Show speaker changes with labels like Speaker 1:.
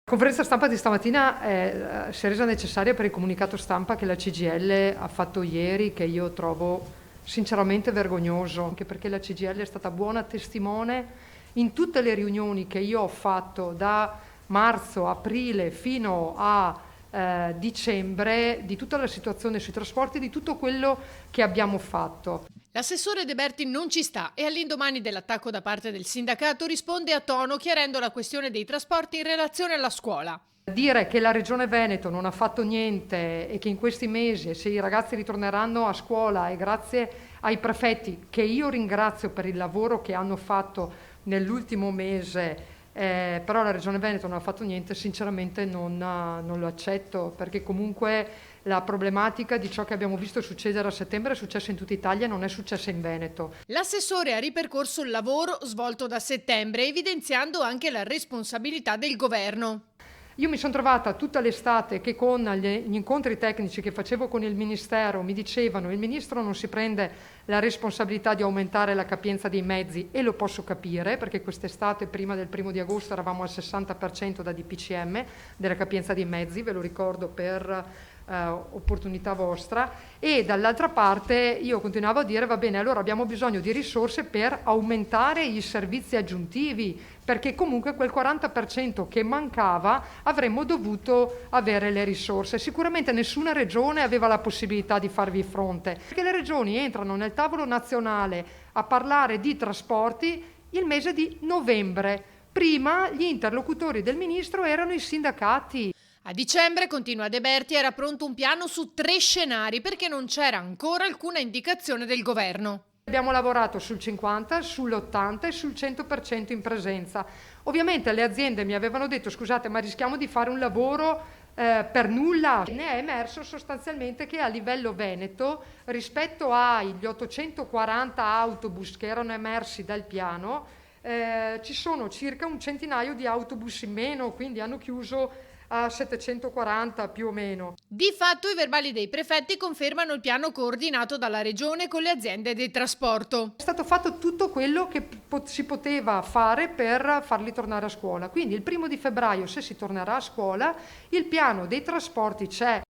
Speaker 1: La conferenza stampa di stamattina si è resa necessaria per il comunicato stampa che la CGIL ha fatto ieri, che io trovo sinceramente vergognoso, anche perché la CGIL è stata buona testimone in tutte le riunioni che io ho fatto da marzo, aprile fino a dicembre di tutta la situazione sui trasporti, di tutto quello che abbiamo fatto.
Speaker 2: L'assessore De Berti non ci sta e all'indomani dell'attacco da parte del sindacato risponde a tono chiarendo la questione dei trasporti in relazione alla scuola.
Speaker 1: Dire che la Regione Veneto non ha fatto niente e che in questi mesi, se i ragazzi ritorneranno a scuola, e grazie ai prefetti, che io ringrazio per il lavoro che hanno fatto nell'ultimo mese, però la Regione Veneto non ha fatto niente, sinceramente non lo accetto, perché comunque la problematica di ciò che abbiamo visto succedere a settembre è successo in tutta Italia, non è successa in Veneto.
Speaker 2: L'assessore ha ripercorso il lavoro svolto da settembre, evidenziando anche la responsabilità del governo.
Speaker 1: Io mi sono trovata tutta l'estate che con gli incontri tecnici che facevo con il Ministero mi dicevano: il Ministro non si prende la responsabilità di aumentare la capienza dei mezzi, e lo posso capire perché quest'estate prima del 1° di agosto eravamo al 60% da DPCM della capienza dei mezzi, ve lo ricordo per opportunità vostra, e dall'altra parte io continuavo a dire: va bene, allora abbiamo bisogno di risorse per aumentare i servizi aggiuntivi, perché comunque quel 40% che mancava avremmo dovuto avere le risorse. Sicuramente nessuna regione aveva la possibilità di farvi fronte, perché le regioni entrano nel tavolo nazionale a parlare di trasporti il mese di novembre. Prima gli interlocutori del ministro erano i sindacati.
Speaker 2: A dicembre, continua De Berti, era pronto un piano su 3 scenari perché non c'era ancora alcuna indicazione del governo.
Speaker 1: Abbiamo lavorato sul 50, sull'80 e sul 100% in presenza. Ovviamente le aziende mi avevano detto: scusate, ma rischiamo di fare un lavoro per nulla. Ne è emerso sostanzialmente che a livello veneto, rispetto agli 840 autobus che erano emersi dal piano, ci sono circa un centinaio di autobus in meno, quindi hanno chiuso a 740 più o meno.
Speaker 2: Di fatto i verbali dei prefetti confermano il piano coordinato dalla regione con le aziende del trasporto.
Speaker 1: È stato fatto tutto quello che si poteva fare per farli tornare a scuola. Quindi il 1° di febbraio, se si tornerà a scuola, il piano dei trasporti c'è.